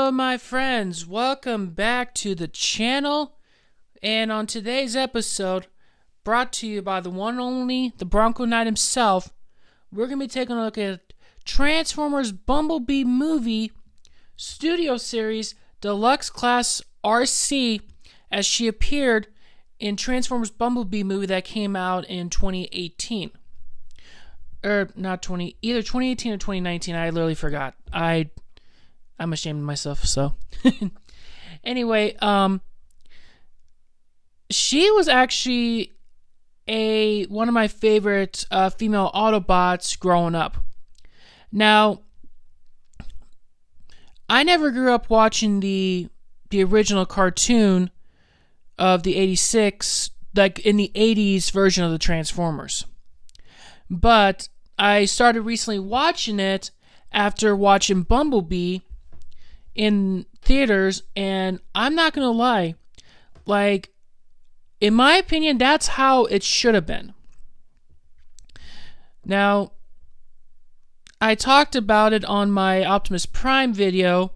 Hello, my friends. Welcome back to the channel. And on today's episode, brought to you by the one and only, the Bronco Knight himself, we're going to be taking a look at Transformers Bumblebee movie studio series deluxe class Arcee as she appeared in Transformers Bumblebee movie that came out in 2018. Either 2018 or 2019. I literally forgot. I'm ashamed of myself, so. Anyway, she was actually one of my favorite female Autobots growing up. Now, I never grew up watching the original cartoon of the 86, like in the 80s version of the Transformers. But I started recently watching it after watching Bumblebee in theaters, and I'm not gonna lie, like, in my opinion, that's how it should have been. Now, I talked about it on my Optimus Prime video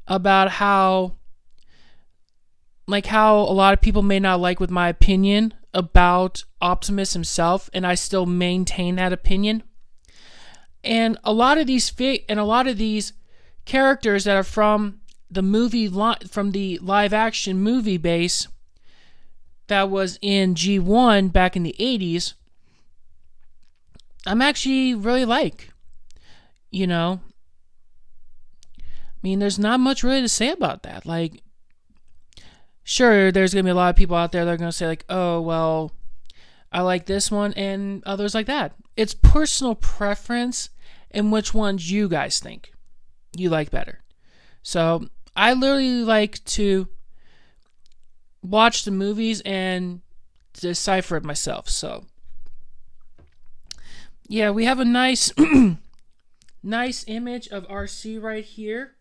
about how a lot of people may not like with my opinion about Optimus himself, and I still maintain that opinion. And a lot of these characters that are from the live action movie base that was in G1 back in the 80s, I'm actually really like. I mean, there's not much really to say about that. Like, sure, there's going to be a lot of people out there that are going to say, like, oh, well, I like this one, and others like that. It's personal preference and which ones you guys think you like better. So, I literally like to watch the movies and decipher it myself. So, yeah, we have a nice nice image of Arcee right here,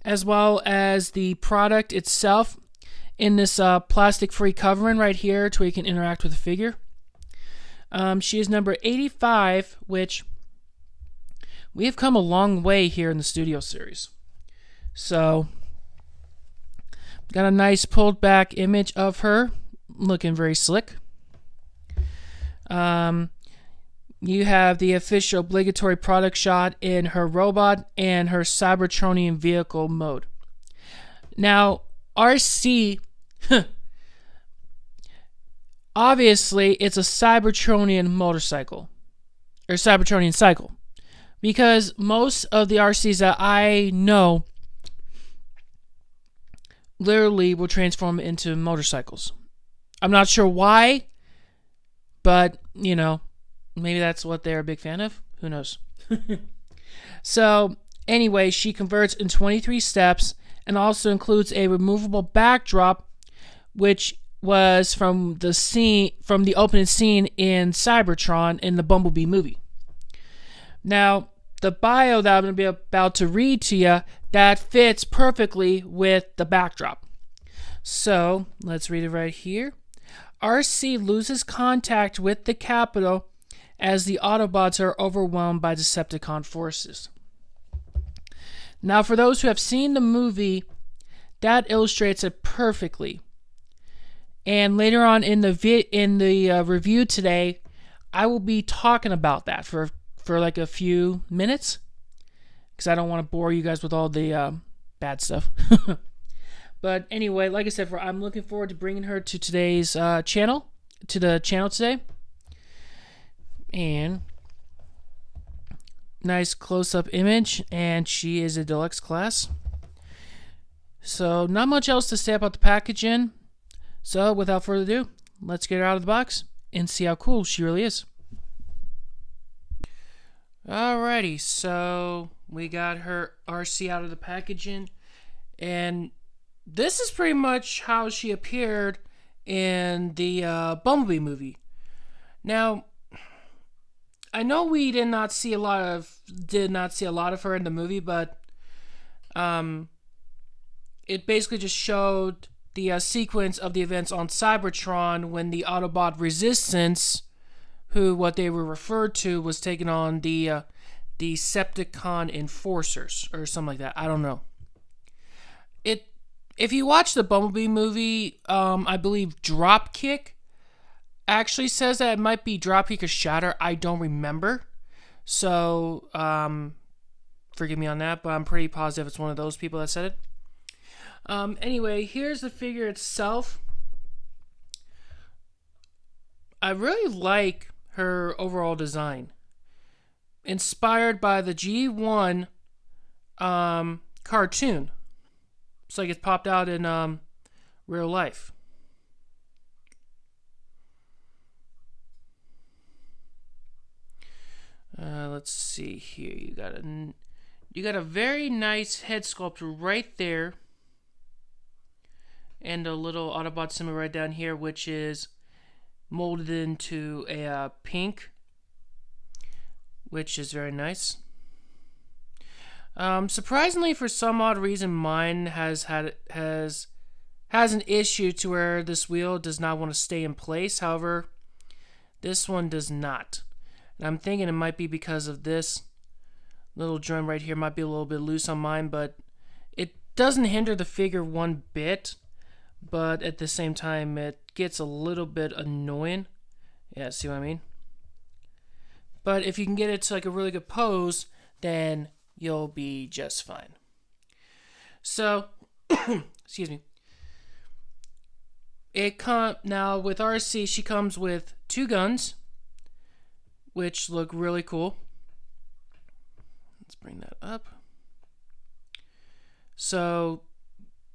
as well as the product itself in this plastic-free covering right here to where you can interact with the figure. She is number 85, which we have come a long way here in the studio series. So, got a nice pulled back image of her, looking very slick. You have the official obligatory product shot in her robot and her Cybertronian vehicle mode. Now, Arcee, obviously, it's a Cybertronian motorcycle, or Cybertronian cycle, because most of the Arcees that I know literally will transform into motorcycles. I'm not sure why, but, maybe that's what they're a big fan of. Who knows? So, anyway, she converts in 23 steps and also includes a removable backdrop, which was from the opening scene in Cybertron in the Bumblebee movie. Now, the bio that I'm going to be about to read to you, that fits perfectly with the backdrop. So, let's read it right here. Arcee loses contact with the Capitol as the Autobots are overwhelmed by Decepticon forces. Now, for those who have seen the movie, that illustrates it perfectly. And later on in the review today, I will be talking about that for like a few minutes, because I don't want to bore you guys with all the bad stuff. But anyway, like I said, I'm looking forward to bringing her to today's channel today. And nice close-up image, and she is a deluxe class. So not much else to say about the packaging. So without further ado, let's get her out of the box and see how cool she really is. Alrighty, so we got her Arcee out of the packaging, and this is pretty much how she appeared in the Bumblebee movie. Now, I know we did not see a lot of her in the movie, but it basically just showed the sequence of the events on Cybertron when the Autobot Resistance, what they were referred to, was taking on the Decepticon Enforcers or something like that. I don't know. If you watch the Bumblebee movie, I believe Dropkick actually says that it might be Dropkick or Shatter. I don't remember. So, forgive me on that, but I'm pretty positive it's one of those people that said it. Anyway, here's the figure itself. I really like her overall design. Inspired by the G1 cartoon. It's like it's popped out in real life. Let's see here. You got a very nice head sculpture right there, and a little Autobot symbol right down here, which is molded into a pink, which is very nice. Surprisingly, for some odd reason, mine has an issue to where this wheel does not want to stay in place. However, this one does not. And I'm thinking it might be because of this little drum right here. Might be a little bit loose on mine, but it doesn't hinder the figure one bit. But at the same time, it gets a little bit annoying. Yeah, see what I mean? But if you can get it to like a really good pose, then you'll be just fine. So, excuse me. Now with Arcee, she comes with 2 guns, which look really cool. Let's bring that up. So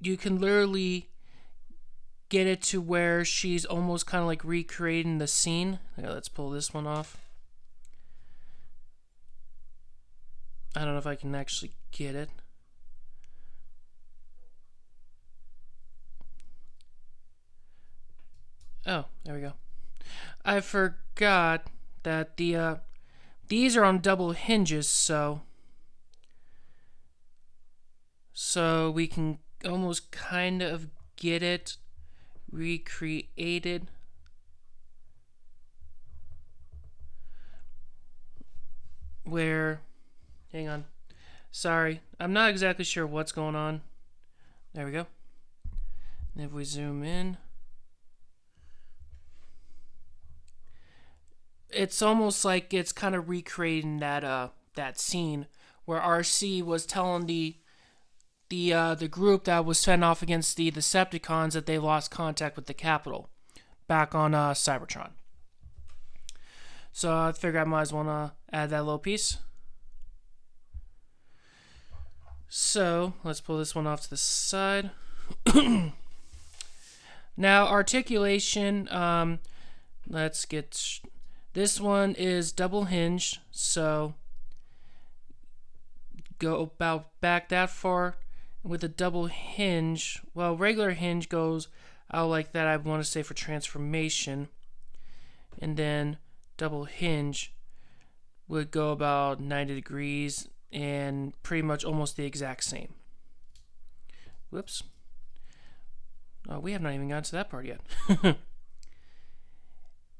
you can literally get it to where she's almost kind of like recreating the scene. Okay, let's pull this one off. I don't know if I can actually get it. Oh, there we go. I forgot that these are on double hinges, so we can almost kind of get it recreated. Where, hang on, sorry, I'm not exactly sure what's going on. There we go. And if we zoom in, it's almost like it's kind of recreating that scene where Arcee was telling the group that was sent off against the Decepticons that they lost contact with the Capitol back on Cybertron. So I figured I might as well add that little piece. So let's pull this one off to the side. Now articulation. Let's get. This one is double hinged, so go about back that far. With a double hinge, well, regular hinge goes out like that, I want to say, for transformation. And then double hinge would go about 90 degrees and pretty much almost the exact same. Whoops. Oh, we have not even gotten to that part yet.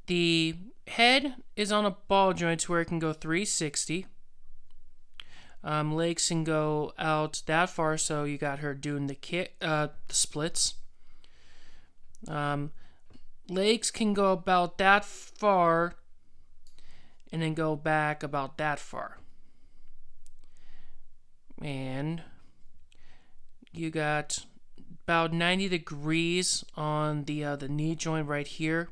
The head is on a ball joint to where it can go 360. Legs can go out that far, so you got her doing the splits. Legs can go about that far, and then go back about that far. And you got about 90 degrees on the knee joint right here.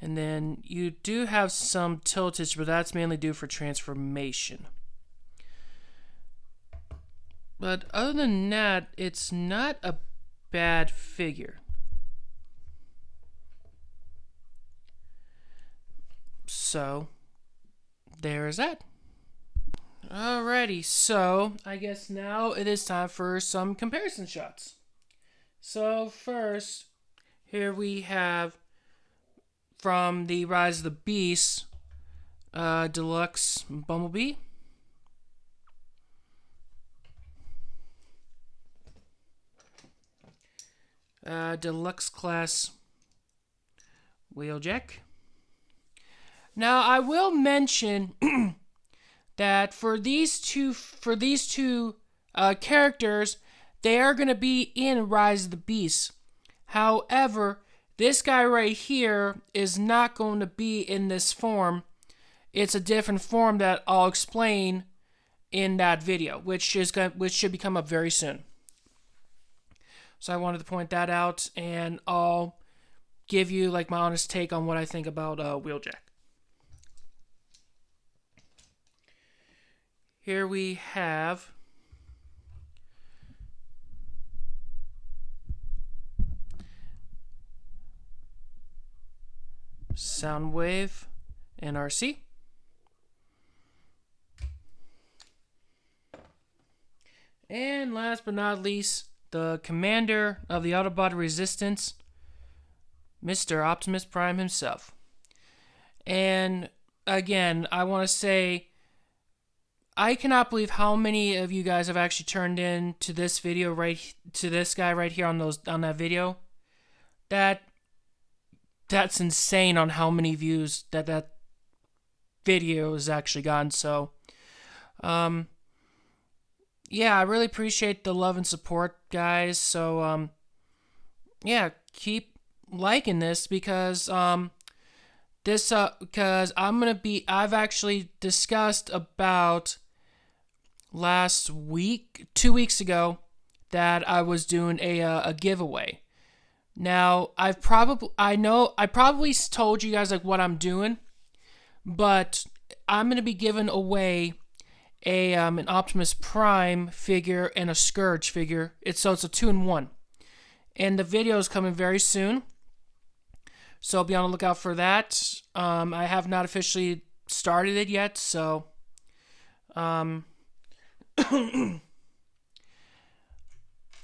And then you do have some tiltage, but that's mainly due for transformation. But other than that, it's not a bad figure. So, there is that. Alrighty, so I guess now it is time for some comparison shots. So first, here we have from the Rise of the Beast, Deluxe Bumblebee. Deluxe Class Wheeljack. Now, I will mention that for these two characters, they are going to be in Rise of the Beast. However, this guy right here is not going to be in this form. It's a different form that I'll explain in that video, which should be come up very soon. So I wanted to point that out, and I'll give you like my honest take on what I think about Wheeljack. Here we have Soundwave and Arcee. And last but not least, the commander of the Autobot Resistance, Mr. Optimus Prime himself. And again, I want to say, I cannot believe how many of you guys have actually turned in to this video to this guy right here on that video. That's insane on how many views that video has actually gotten. So, yeah, I really appreciate the love and support, guys. So, yeah, keep liking this because because I've actually discussed about last week, 2 weeks ago, that I was doing a giveaway. Now, I probably told you guys like what I'm doing, but I'm gonna be giving away an Optimus Prime figure and a Scourge figure. It's a 2-in-1, and the video is coming very soon. So be on the lookout for that. I have not officially started it yet, so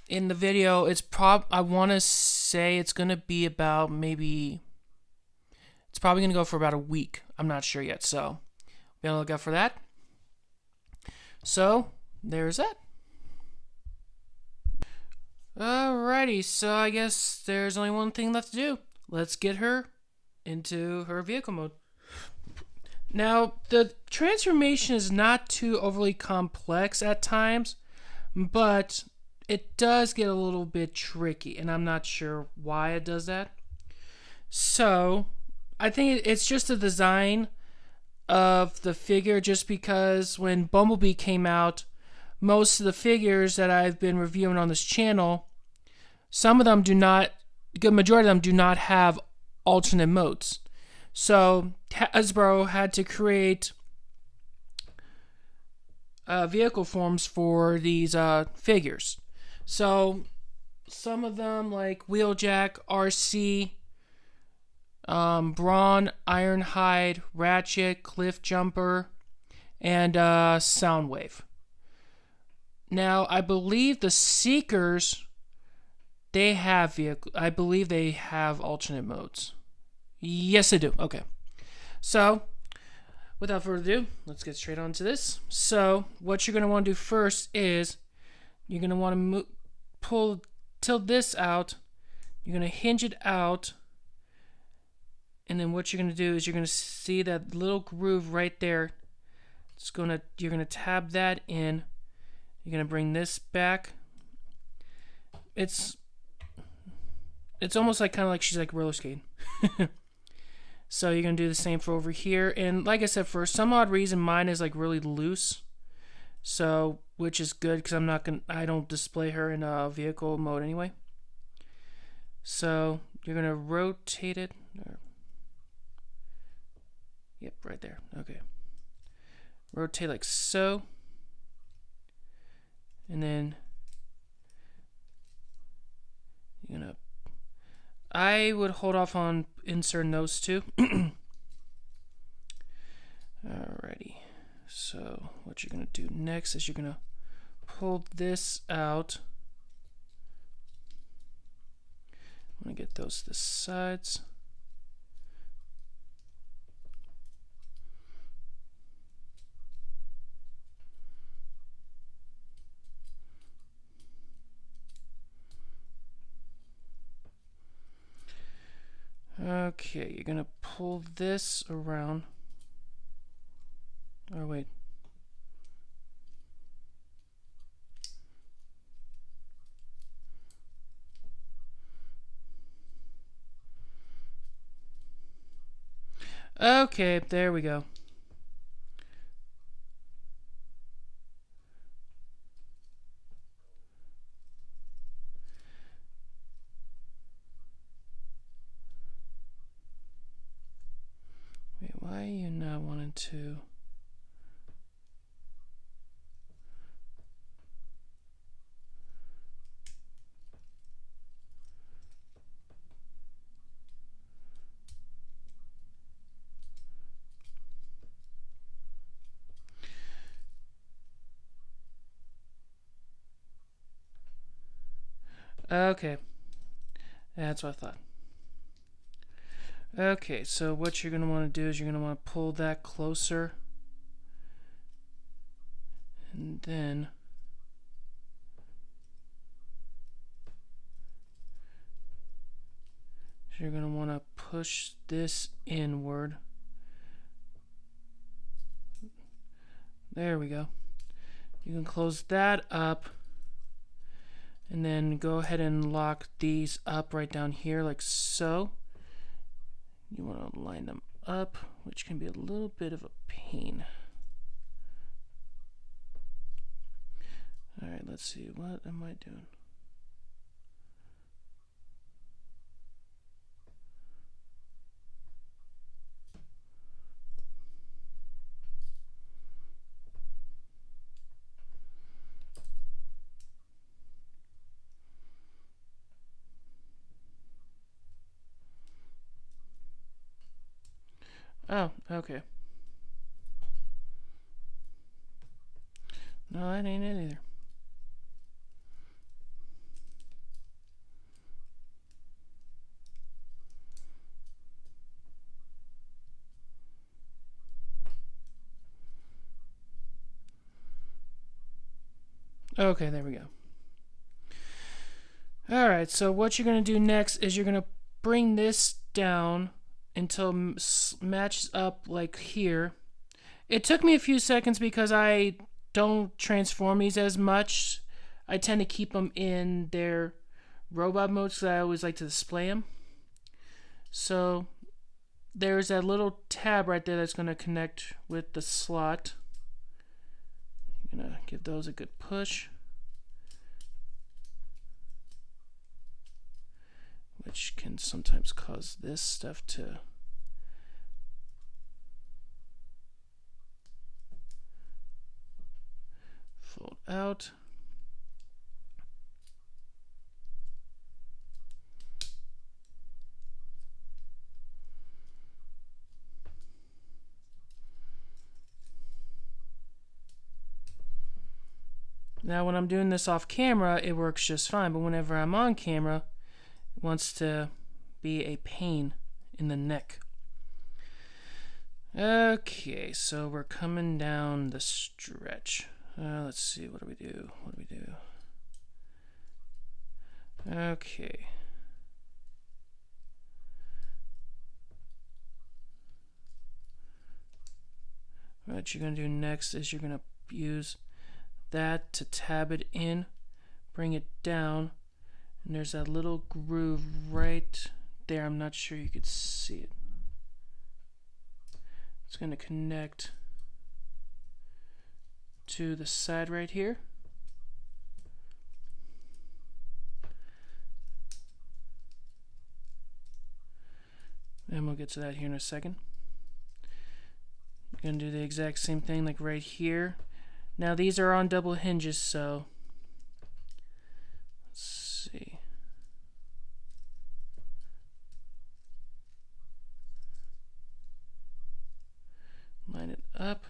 in the video, I want to say it's gonna be about it's probably gonna go for about a week. I'm not sure yet, so be on the lookout for that. So there's that. Alrighty, so I guess there's only one thing left to do. Let's get her into her vehicle mode. Now, the transformation is not too overly complex at times, but it does get a little bit tricky, and I'm not sure why it does that. So, I think it's just the design of the figure, just because when Bumblebee came out, most of the figures that I've been reviewing on this channel, some of them do not, a good majority of them do not have alternate modes. So Hasbro had to create vehicle forms for these figures. So some of them, like Wheeljack, Arcee, Brawn, Ironhide, Ratchet, Cliffjumper, and Soundwave. Now, I believe the Seekers, I believe they have alternate modes. Yes, they do. Okay. So, without further ado, let's get straight on to this. So, what you're going to want to do first is you're going to want to tilt this out. You're going to hinge it out. And then what you're going to do is you're going to see that little groove right there. You're going to tab that in. You're going to bring this back. It's almost like kind of like she's like roller skating. So you're going to do the same for over here. And like I said, for some odd reason, mine is like really loose. So, which is good because I don't display her in vehicle mode anyway. So you're going to rotate it. Yep, right there. Okay. Rotate like so. And then you're going to, I would hold off on inserting those two. Alrighty. So what you're going to do next is you're going to pull this out. I'm going to get those to the sides. Okay, you're going to pull this around. Oh, wait. Okay, there we go. Wait, why are you not wanting to? Okay, that's what I thought. Okay, so what you're going to want to do is you're going to want to pull that closer. And then you're going to want to push this inward. There we go. You can close that up. And then go ahead and lock these up right down here like so. You want to line them up, which can be a little bit of a pain. Alright, let's see. What am I doing? Oh, okay. No, that ain't it either. Okay, there we go. Alright, so what you're going to do next is you're going to bring this down until it matches up like here. It took me a few seconds because I don't transform these as much. I tend to keep them in their robot modes because I always like to display them. So there's that little tab right there that's going to connect with the slot. I'm going to give those a good push. Which can sometimes cause this stuff to fold out. Now when I'm doing this off camera, it works just fine, but whenever I'm on camera, it wants to be a pain in the neck. Okay, so we're coming down the stretch. Let's see, what do we do? What do we do? Okay. What you're going to do next is you're going to use that to tab it in, bring it down, and there's that little groove right there. I'm not sure you could see it. It's going to connect to the side right here. And we'll get to that here in a second. You're going to do the exact same thing like right here. Now these are on double hinges, so let's see. Line it up.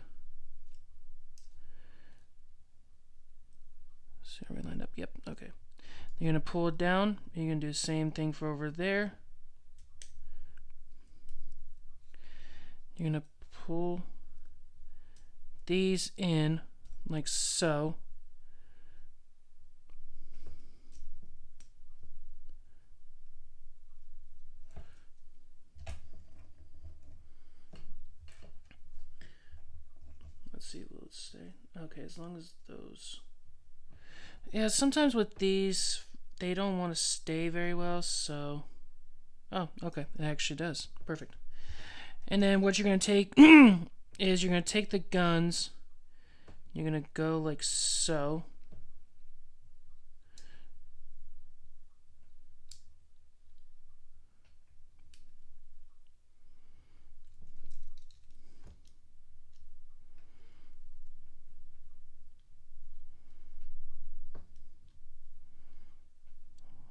So are we lined up? Yep, okay. You're going to pull it down. You're going to do the same thing for over there. You're going to pull these in like so. Let's see, will it stay? Okay, as long as those. Yeah, sometimes with these, they don't want to stay very well, so. Oh, okay, it actually does. Perfect. And then what you're going to take is you're going to take the guns. You're going to go like so.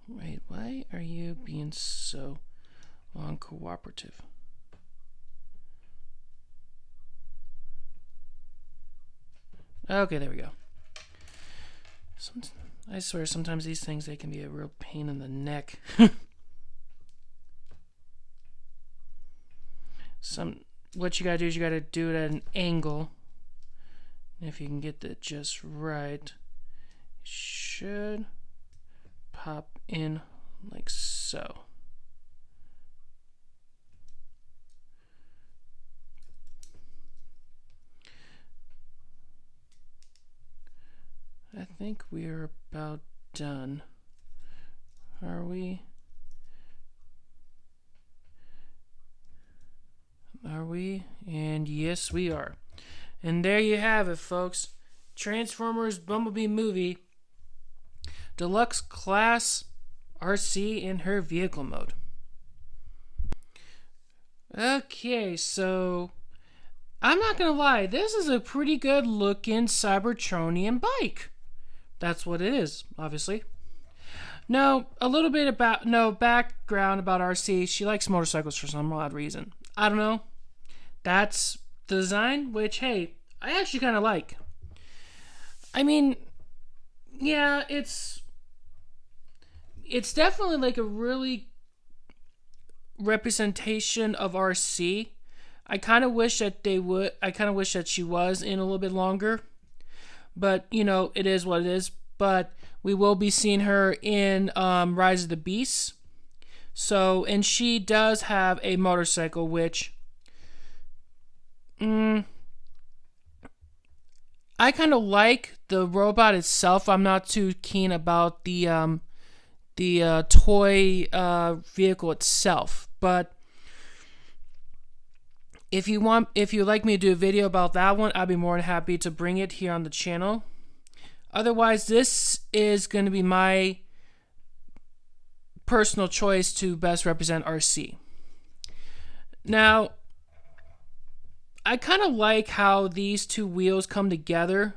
Wait, why are you being so uncooperative? Okay, there we go. I swear, sometimes these things, they can be a real pain in the neck. What you gotta do is you gotta do it at an angle. And if you can get that just right, it should pop in like so. I think we're about done. Are we? Are we? And yes, we are. And there you have it, folks. Transformers Bumblebee movie. Deluxe Class Arcee in her vehicle mode. Okay, so I'm not gonna lie, this is a pretty good looking Cybertronian bike. That's what it is, obviously. Now, a little bit about background about Arcee. She likes motorcycles for some odd reason. I don't know. That's the design, which, hey, I actually kind of like. I mean, yeah, it's definitely like a really representation of Arcee. I kind of wish that she was in a little bit longer. But, you know, it is what it is. But we will be seeing her in Rise of the Beasts. So, and she does have a motorcycle, which I kind of like the robot itself. I'm not too keen about the toy vehicle itself. But if you'd like me to do a video about that one, I'd be more than happy to bring it here on the channel. Otherwise, this is going to be my personal choice to best represent Arcee. Now, I kind of like how these two wheels come together,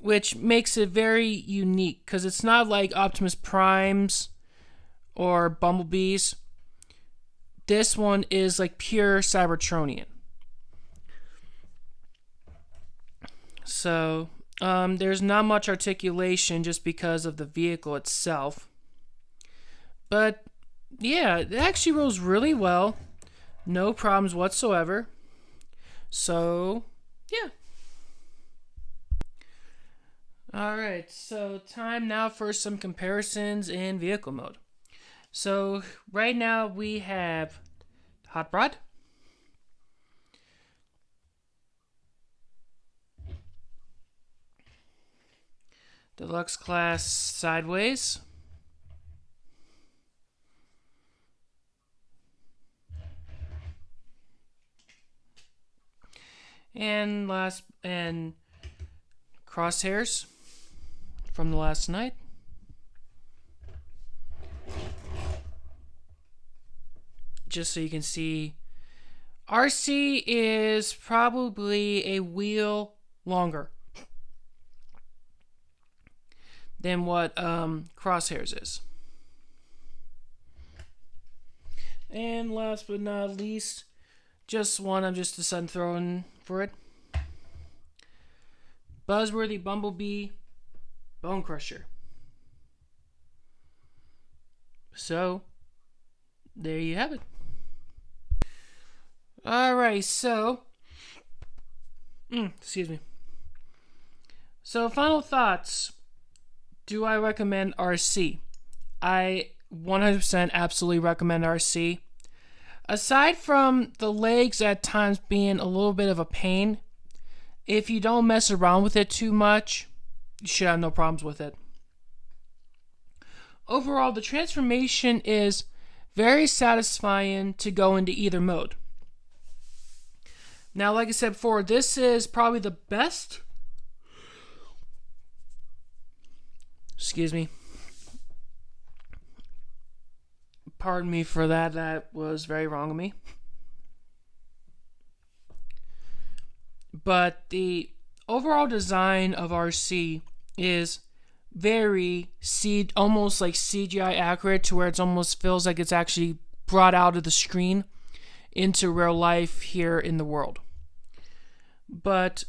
which makes it very unique, because it's not like Optimus Prime's or Bumblebee's. This one is like pure Cybertronian. So, there's not much articulation just because of the vehicle itself. But, yeah, it actually rolls really well. No problems whatsoever. So, yeah. Alright, so time now for some comparisons in vehicle mode. So, right now we have Hot Rod, Deluxe Class Sideways, and Crosshairs from the last night. Just so you can see, Arcee is probably a wheel longer than what Crosshairs is. And last but not least, just one I'm just deciding to throw in for it. Buzzworthy Bumblebee Bone Crusher. So, there you have it. Alright, so excuse me. So, final thoughts. Do I recommend Arcee? I 100% absolutely recommend Arcee. Aside from the legs at times being a little bit of a pain, if you don't mess around with it too much, you should have no problems with it. Overall, the transformation is very satisfying to go into either mode. Now, like I said before, this is probably the best. Excuse me. Pardon me for that. That was very wrong of me. But the overall design of Arcee is very almost like CGI accurate, to where it almost feels like it's actually brought out of the screen into real life here in the world. But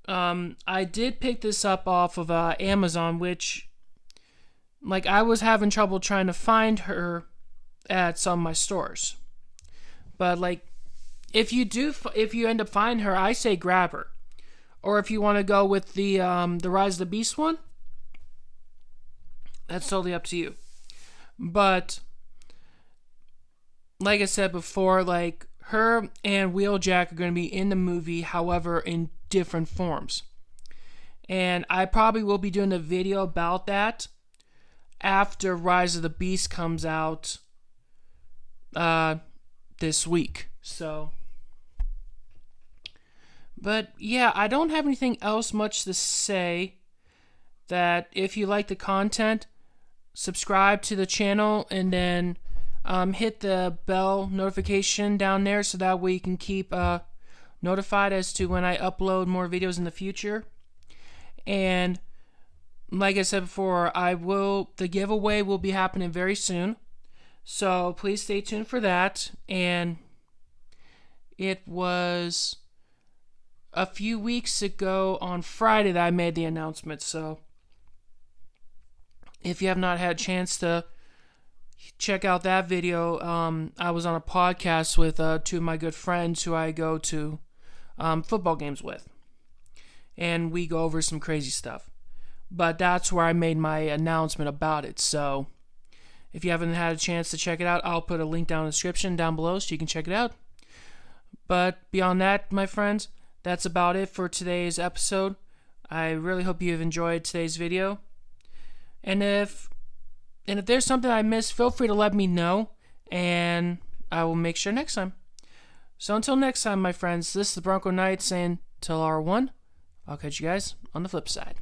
I did pick this up off of Amazon, which, like, I was having trouble trying to find her at some of my stores. But like, if you end up finding her, I say grab her. Or if you want to go with the Rise of the Beast one, that's totally up to you. But like I said before, like, her and Wheeljack are going to be in the movie, however, in different forms. And I probably will be doing a video about that after Rise of the Beast comes out this week. So, but yeah, I don't have anything else much to say. That if you like the content, subscribe to the channel, and then hit the bell notification down there, so that way you can keep notified as to when I upload more videos in the future. And like I said before, the giveaway will be happening very soon, so please stay tuned for that. And it was a few weeks ago on Friday that I made the announcement, so if you have not had a chance to check out that video, I was on a podcast with two of my good friends who I go to football games with, and we go over some crazy stuff. But that's where I made my announcement about it. So if you haven't had a chance to check it out, I'll put a link down in the description down below so you can check it out. But beyond that, my friends, that's about it for today's episode. I really hope you have enjoyed today's video. And if there's something I missed, feel free to let me know, and I will make sure next time. So until next time, my friends, this is the Bronco Knight saying till R1. I'll catch you guys on the flip side.